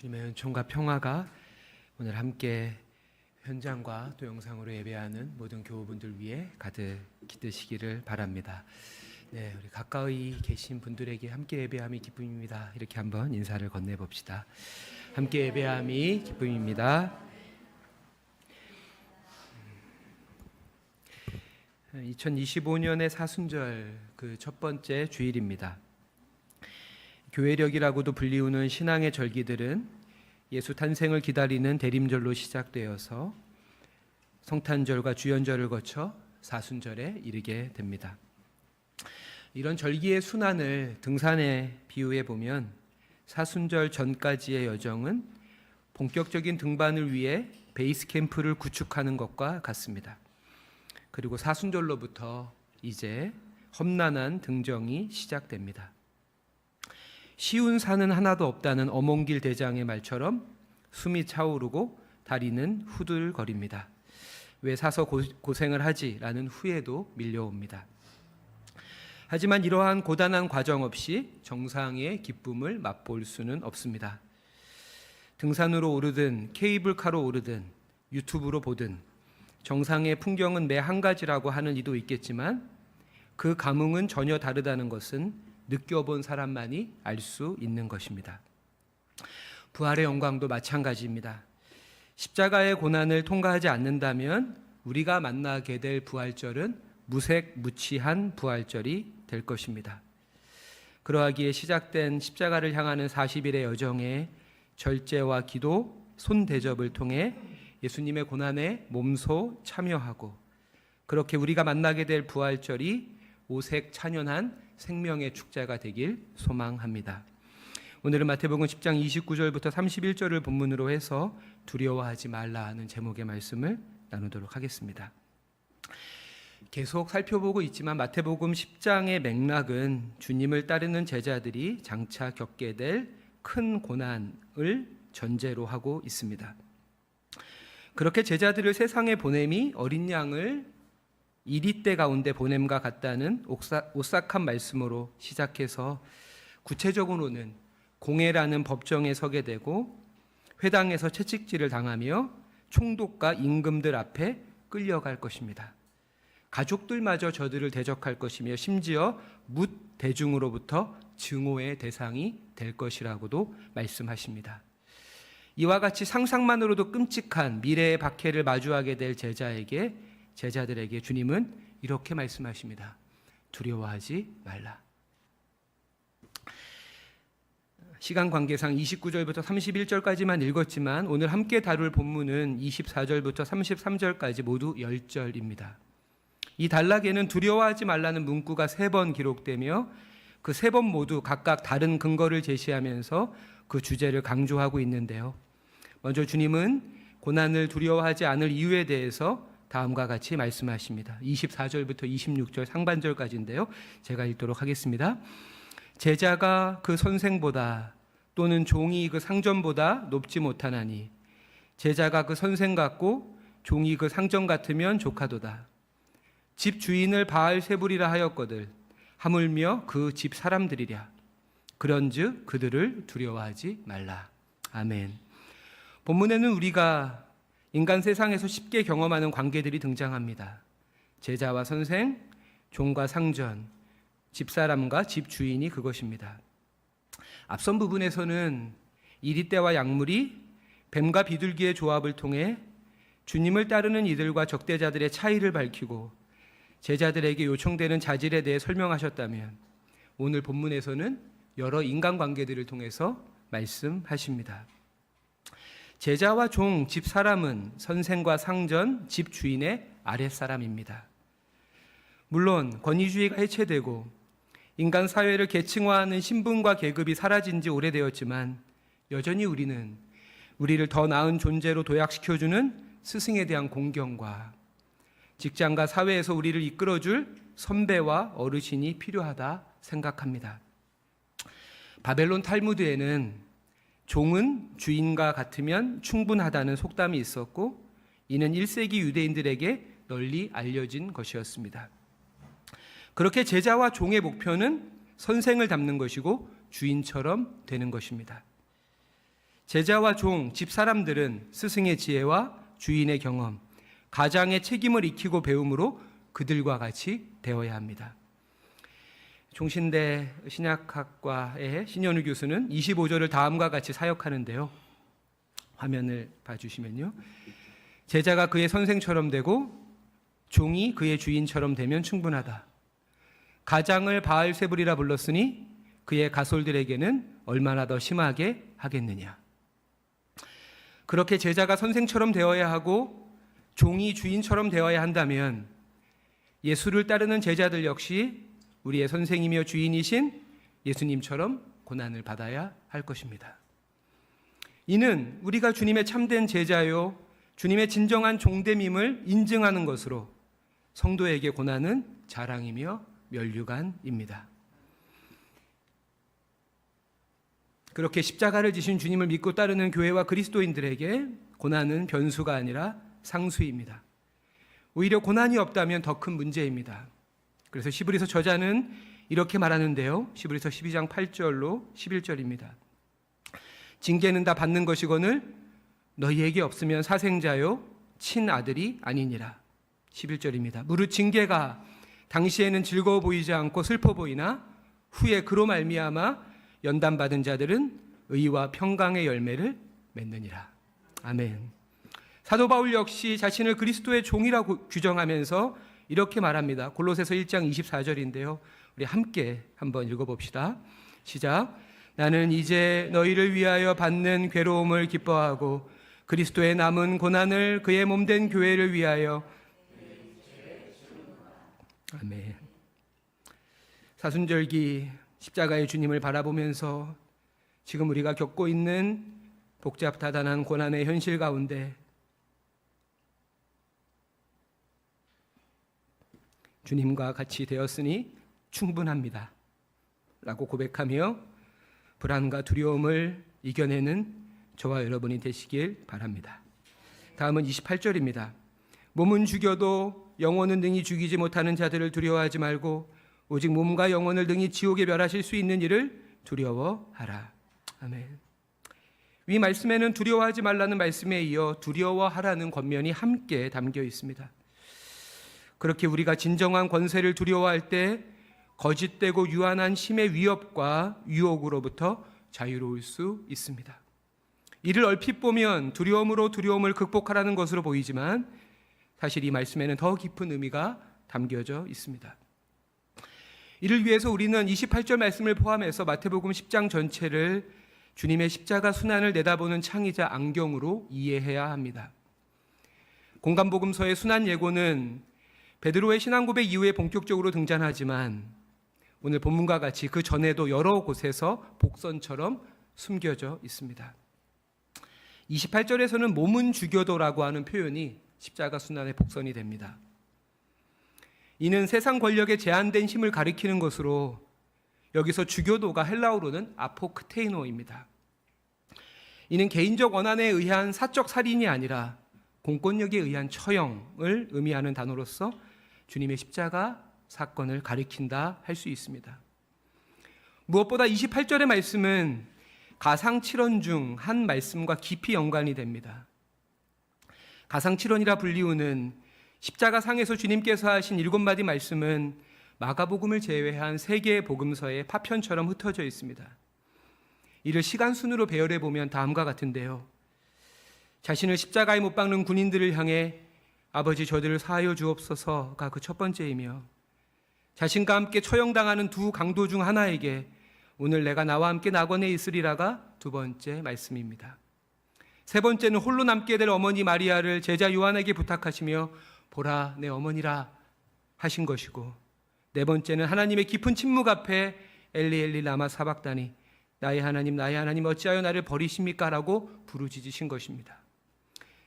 주님의 은총과 평화가 오늘 함께 현장과 또 영상으로 예배하는 모든 교우분들 위해 가득히 뜨시기를 바랍니다. 네, 우리 가까이 계신 분들에게 함께 예배함이 기쁨입니다. 이렇게 한번 인사를 건네봅시다. 함께 예배함이 기쁨입니다. 2025년의 사순절 그 첫 번째 주일입니다. 교회력이라고도 불리우는 신앙의 절기들은 예수 탄생을 기다리는 대림절로 시작되어서 성탄절과 주연절을 거쳐 사순절에 이르게 됩니다. 이런 절기의 순환을 등산에 비유해 보면 사순절 전까지의 여정은 본격적인 등반을 위해 베이스 캠프를 구축하는 것과 같습니다. 그리고 사순절로부터 이제 험난한 등정이 시작됩니다. 쉬운 산은 하나도 없다는 어몽길 대장의 말처럼 숨이 차오르고 다리는 후들거립니다. 왜 사서 고생을 하지라는 후회도 밀려옵니다. 하지만 이러한 고단한 과정 없이 정상의 기쁨을 맛볼 수는 없습니다. 등산으로 오르든 케이블카로 오르든 유튜브로 보든 정상의 풍경은 매 한 가지라고 하는 이도 있겠지만 그 감흥은 전혀 다르다는 것은 느껴본 사람만이 알 수 있는 것입니다. 부활의 영광도 마찬가지입니다. 십자가의 고난을 통과하지 않는다면 우리가 만나게 될 부활절은 무색무취한 부활절이 될 것입니다. 그러하기에 시작된 십자가를 향하는 40일의 여정에 절제와 기도, 손대접을 통해 예수님의 고난에 몸소 참여하고 그렇게 우리가 만나게 될 부활절이 오색찬연한 생명의 축제가 되길 소망합니다. 오늘은 마태복음 10장 29절부터 31절을 본문으로 해서 두려워하지 말라 하는 제목의 말씀을 나누도록 하겠습니다. 계속 살펴보고 있지만 마태복음 10장의 맥락은 주님을 따르는 제자들이 장차 겪게 될 큰 고난을 전제로 하고 있습니다. 그렇게 제자들을 세상에 보냄이 어린 양을 이리떼 가운데 보냄과 같다는 오싹한 말씀으로 시작해서 구체적으로는 공회라는 법정에 서게 되고 회당에서 채찍질을 당하며 총독과 임금들 앞에 끌려갈 것입니다. 가족들마저 저들을 대적할 것이며 심지어 뭇 대중으로부터 증오의 대상이 될 것이라고도 말씀하십니다. 이와 같이 상상만으로도 끔찍한 미래의 박해를 마주하게 될 제자들에게 주님은 이렇게 말씀하십니다. 두려워하지 말라. 시간 관계상 29절부터 31절까지만 읽었지만 오늘 함께 다룰 본문은 24절부터 33절까지 모두 10절입니다. 이 단락에는 두려워하지 말라는 문구가 3번 기록되며 그 3번 모두 각각 다른 근거를 제시하면서 그 주제를 강조하고 있는데요. 먼저 주님은 고난을 두려워하지 않을 이유에 대해서 다음과 같이 말씀하십니다. 24절부터 26절 상반절까지인데요. 제가 읽도록 하겠습니다. 제자가 그 선생보다 또는 종이 그 상전보다 높지 못하나니 제자가 그 선생 같고 종이 그 상전 같으면 조카도다. 집 주인을 바알세불이라 하였거늘 하물며 그 집 사람들이랴. 그런즉 그들을 두려워하지 말라. 아멘. 본문에는 우리가 인간 세상에서 쉽게 경험하는 관계들이 등장합니다. 제자와 선생, 종과 상전, 집사람과 집주인이 그것입니다. 앞선 부분에서는 이리떼와 약물이 뱀과 비둘기의 조합을 통해 주님을 따르는 이들과 적대자들의 차이를 밝히고 제자들에게 요청되는 자질에 대해 설명하셨다면 오늘 본문에서는 여러 인간관계들을 통해서 말씀하십니다. 제자와 종, 집사람은 선생과 상전, 집주인의 아랫사람입니다. 물론 권위주의가 해체되고 인간 사회를 계층화하는 신분과 계급이 사라진 지 오래되었지만 여전히 우리는 우리를 더 나은 존재로 도약시켜주는 스승에 대한 공경과 직장과 사회에서 우리를 이끌어줄 선배와 어르신이 필요하다 생각합니다. 바벨론 탈무드에는 종은 주인과 같으면 충분하다는 속담이 있었고 이는 1세기 유대인들에게 널리 알려진 것이었습니다. 그렇게 제자와 종의 목표는 선생을 닮는 것이고 주인처럼 되는 것입니다. 제자와 종, 집사람들은 스승의 지혜와 주인의 경험, 가장의 책임을 익히고 배움으로 그들과 같이 되어야 합니다. 종신대 신약학과의 신현우 교수는 25절을 다음과 같이 사역하는데요. 화면을 봐주시면요. 제자가 그의 선생처럼 되고 종이 그의 주인처럼 되면 충분하다. 가장을 바알세불이라 불렀으니 그의 가솔들에게는 얼마나 더 심하게 하겠느냐. 그렇게 제자가 선생처럼 되어야 하고 종이 주인처럼 되어야 한다면 예수를 따르는 제자들 역시 우리의 선생이며 주인이신 예수님처럼 고난을 받아야 할 것입니다. 이는 우리가 주님의 참된 제자요 주님의 진정한 종됨임을 인증하는 것으로 성도에게 고난은 자랑이며 면류관입니다. 그렇게 십자가를 지신 주님을 믿고 따르는 교회와 그리스도인들에게 고난은 변수가 아니라 상수입니다. 오히려 고난이 없다면 더 큰 문제입니다. 그래서 시브리서 저자는 이렇게 말하는데요. 시브리서 12장 8절로 11절입니다. 징계는 다 받는 것이거늘 너희에게 없으면 사생자요 친아들이 아니니라. 11절입니다. 무릇 징계가 당시에는 즐거워 보이지 않고 슬퍼 보이나 후에 그로 말미암아 연단받은 자들은 의와 평강의 열매를 맺느니라. 아멘. 사도 바울 역시 자신을 그리스도의 종이라고 규정하면서 이렇게 말합니다. 골로새서 1장 24절인데요. 우리 함께 한번 읽어봅시다. 시작. 나는 이제 너희를 위하여 받는 괴로움을 기뻐하고 그리스도의 남은 고난을 그의 몸된 교회를 위하여. 아멘. 사순절기 십자가의 주님을 바라보면서 지금 우리가 겪고 있는 복잡다단한 고난의 현실 가운데 주님과 같이 되었으니 충분합니다 라고 고백하며 불안과 두려움을 이겨내는 저와 여러분이 되시길 바랍니다. 다음은 28절입니다. 몸은 죽여도 영혼은 능히 죽이지 못하는 자들을 두려워하지 말고 오직 몸과 영혼을 능히 지옥에 멸하실 수 있는 이를 두려워하라. 아멘. 이 말씀에는 두려워하지 말라는 말씀에 이어 두려워하라는 권면이 함께 담겨 있습니다. 그렇게 우리가 진정한 권세를 두려워할 때 거짓되고 유한한 힘의 위협과 유혹으로부터 자유로울 수 있습니다. 이를 얼핏 보면 두려움으로 두려움을 극복하라는 것으로 보이지만 사실 이 말씀에는 더 깊은 의미가 담겨져 있습니다. 이를 위해서 우리는 28절 말씀을 포함해서 마태복음 10장 전체를 주님의 십자가 순환을 내다보는 창의자 안경으로 이해해야 합니다. 공간복음서의 순환 예고는 베드로의 신앙고백 이후에 본격적으로 등장하지만 오늘 본문과 같이 그 전에도 여러 곳에서 복선처럼 숨겨져 있습니다. 28절에서는 몸은 죽여도라고 하는 표현이 십자가 순환의 복선이 됩니다. 이는 세상 권력에 제한된 힘을 가리키는 것으로 여기서 죽여도가 헬라어로는 아포크테이노입니다. 이는 개인적 원한에 의한 사적 살인이 아니라 공권력에 의한 처형을 의미하는 단어로서 주님의 십자가 사건을 가리킨다 할 수 있습니다. 무엇보다 28절의 말씀은 가상칠언 중 한 말씀과 깊이 연관이 됩니다. 가상칠언이라 불리우는 십자가 상에서 주님께서 하신 7마디 말씀은 마가복음을 제외한 3개의 복음서에 파편처럼 흩어져 있습니다. 이를 시간 순으로 배열해 보면 다음과 같은데요. 자신을 십자가에 못 박는 군인들을 향해 아버지 저들을 사하여 주옵소서가 그 첫 번째이며 자신과 함께 처형당하는 두 강도 중 하나에게 오늘 내가 나와 함께 낙원에 있으리라가 두 번째 말씀입니다. 세 번째는 홀로 남게 될 어머니 마리아를 제자 요한에게 부탁하시며 보라 내 어머니라 하신 것이고 네 번째는 하나님의 깊은 침묵 앞에 엘리 엘리 라마 사박다니 나의 하나님 어찌하여 나를 버리십니까? 라고 부르짖으신 것입니다.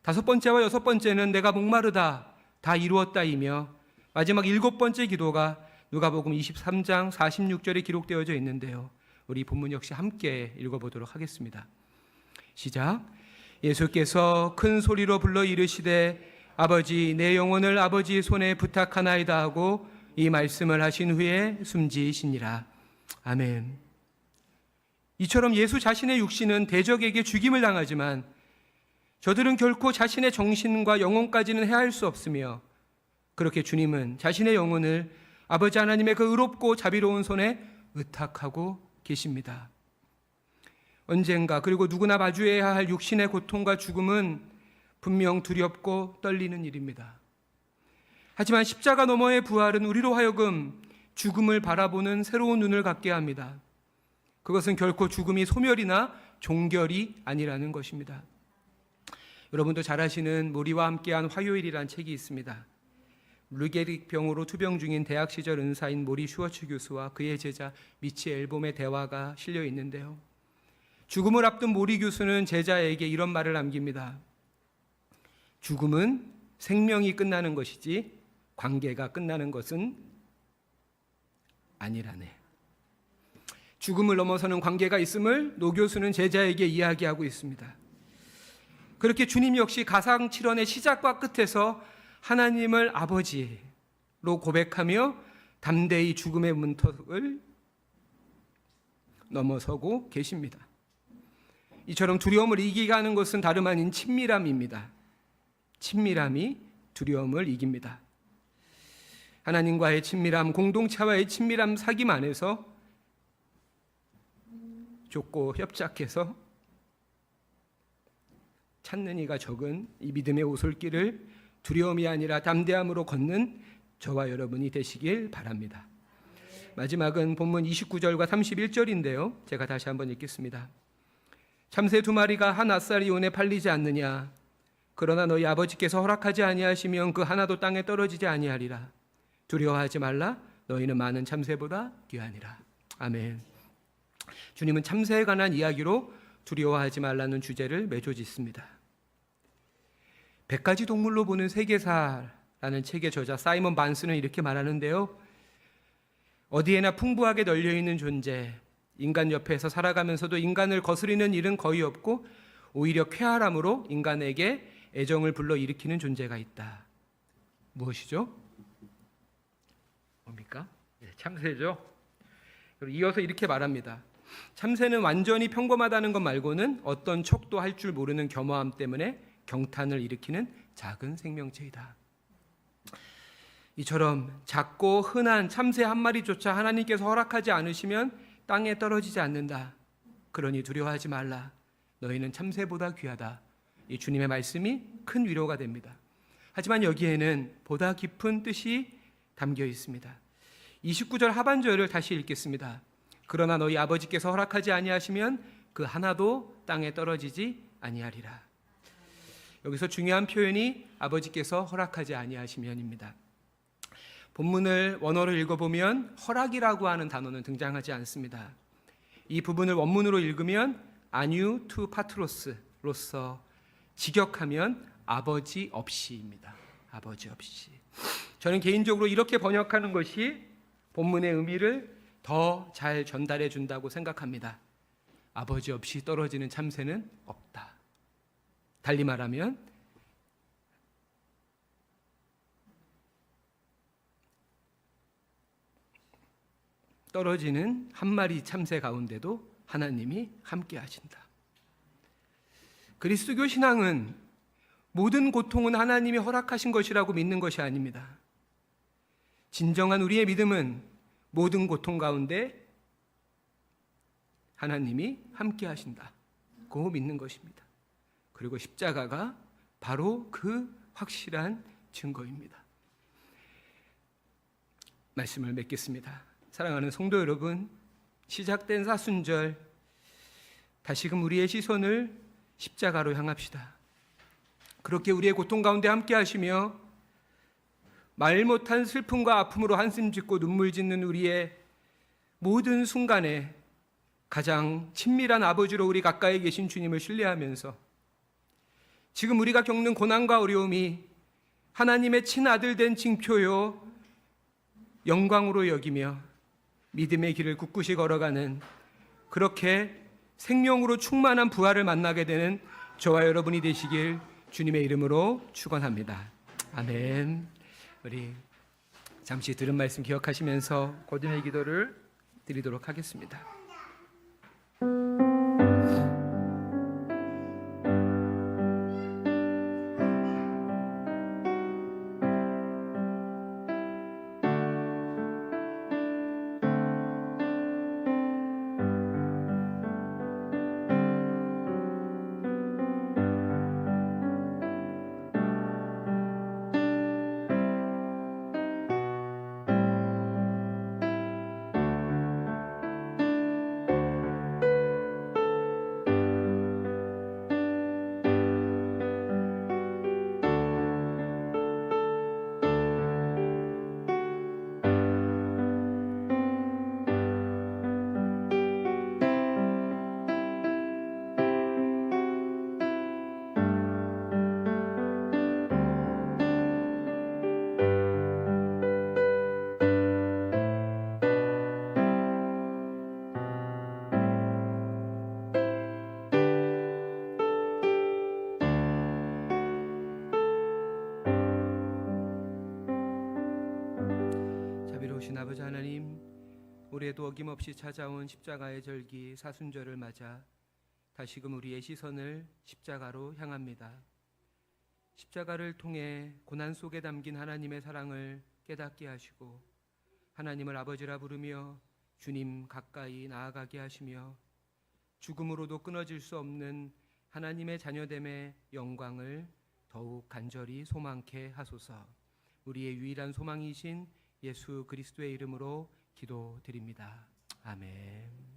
다섯 번째와 여섯 번째는 내가 목마르다 다 이루었다이며 마지막 7번째 기도가 누가복음 23장 46절에 기록되어져 있는데요. 우리 본문 역시 함께 읽어보도록 하겠습니다. 시작. 예수께서 큰 소리로 불러 이르시되 아버지 내 영혼을 아버지의 손에 부탁하나이다 하고 이 말씀을 하신 후에 숨지시니라. 아멘. 이처럼 예수 자신의 육신은 대적에게 죽임을 당하지만 저들은 결코 자신의 정신과 영혼까지는 해할 수 없으며, 그렇게 주님은 자신의 영혼을 아버지 하나님의 그 의롭고 자비로운 손에 의탁하고 계십니다. 언젠가, 그리고 누구나 마주해야 할 육신의 고통과 죽음은 분명 두렵고 떨리는 일입니다. 하지만 십자가 너머의 부활은 우리로 하여금 죽음을 바라보는 새로운 눈을 갖게 합니다. 그것은 결코 죽음이 소멸이나 종결이 아니라는 것입니다. 여러분도 잘 아시는 모리와 함께한 화요일이란 책이 있습니다. 르게릭 병으로 투병 중인 대학 시절 은사인 모리 슈워츠 교수와 그의 제자 미치 앨범의 대화가 실려 있는데요. 죽음을 앞둔 모리 교수는 제자에게 이런 말을 남깁니다. 죽음은 생명이 끝나는 것이지 관계가 끝나는 것은 아니라네. 죽음을 넘어서는 관계가 있음을 노 교수는 제자에게 이야기하고 있습니다. 그렇게 주님 역시 가상칠언의 시작과 끝에서 하나님을 아버지로 고백하며 담대히 죽음의 문턱을 넘어서고 계십니다. 이처럼 두려움을 이기게 하는 것은 다름 아닌 친밀함입니다. 친밀함이 두려움을 이깁니다. 하나님과의 친밀함, 공동체와의 친밀함, 사귐 안에서 좁고 협착해서 찾는 이가 적은 이 믿음의 오솔길을 두려움이 아니라 담대함으로 걷는 저와 여러분이 되시길 바랍니다. 마지막은 본문 29절과 31절인데요. 제가 다시 한번 읽겠습니다. 참새 2마리가 한 아싸리 온에 팔리지 않느냐? 그러나 너희 아버지께서 허락하지 아니하시면 그 하나도 땅에 떨어지지 아니하리라. 두려워하지 말라. 너희는 많은 참새보다 귀하니라. 아멘. 주님은 참새에 관한 이야기로 두려워하지 말라는 주제를 매주 짓습니다. 100가지 동물로 보는 세계사라는 책의 저자 사이먼 반스는 이렇게 말하는데요. 어디에나 풍부하게 널려있는 존재, 인간 옆에서 살아가면서도 인간을 거스리는 일은 거의 없고 오히려 쾌활함으로 인간에게 애정을 불러일으키는 존재가 있다. 무엇이죠? 뭡니까? 참새죠. 그리고 이어서 이렇게 말합니다. 참새는 완전히 평범하다는 것 말고는 어떤 척도 할 줄 모르는 겸허함 때문에 경탄을 일으키는 작은 생명체이다. 이처럼 작고 흔한 참새 한 마리조차 하나님께서 허락하지 않으시면 땅에 떨어지지 않는다. 그러니 두려워하지 말라. 너희는 참새보다 귀하다. 이 주님의 말씀이 큰 위로가 됩니다. 하지만 여기에는 보다 깊은 뜻이 담겨 있습니다. 29절 하반절을 다시 읽겠습니다. 그러나 너희 아버지께서 허락하지 아니하시면 그 하나도 땅에 떨어지지 아니하리라. 여기서 중요한 표현이 아버지께서 허락하지 아니하시면입니다. 본문을 원어로 읽어보면 허락이라고 하는 단어는 등장하지 않습니다. 이 부분을 원문으로 읽으면 아뉴 투 파트로스로서 직역하면 아버지 없이입니다. 아버지 없이. 저는 개인적으로 이렇게 번역하는 것이 본문의 의미를 더 잘 전달해 준다고 생각합니다. 아버지 없이 떨어지는 참새는 없다. 달리 말하면 떨어지는 한 마리 참새 가운데도 하나님이 함께 하신다. 그리스도교 신앙은 모든 고통은 하나님이 허락하신 것이라고 믿는 것이 아닙니다. 진정한 우리의 믿음은 모든 고통 가운데 하나님이 함께 하신다고 믿는 것입니다. 그리고 십자가가 바로 그 확실한 증거입니다. 말씀을 맺겠습니다. 사랑하는 성도 여러분, 시작된 사순절 다시금 우리의 시선을 십자가로 향합시다. 그렇게 우리의 고통 가운데 함께 하시며 말 못한 슬픔과 아픔으로 한숨 짓고 눈물 짓는 우리의 모든 순간에 가장 친밀한 아버지로 우리 가까이 계신 주님을 신뢰하면서 지금 우리가 겪는 고난과 어려움이 하나님의 친아들 된 징표요 영광으로 여기며 믿음의 길을 굳굳이 걸어가는 그렇게 생명으로 충만한 부활을 만나게 되는 저와 여러분이 되시길 주님의 이름으로 축원합니다. 아멘. 우리 잠시 들은 말씀 기억하시면서 고든의 기도를 드리도록 하겠습니다. 자비로우신 아버지 하나님, 올해도 어김없이 찾아온 십자가의 절기 사순절을 맞아 다시금 우리의 시선을 십자가로 향합니다. 십자가를 통해 고난 속에 담긴 하나님의 사랑을 깨닫게 하시고 하나님을 아버지라 부르며 주님 가까이 나아가게 하시며 죽음으로도 끊어질 수 없는 하나님의 자녀됨의 영광을 더욱 간절히 소망케 하소서. 우리의 유일한 소망이신 예수 그리스도의 이름으로 기도드립니다. 아멘.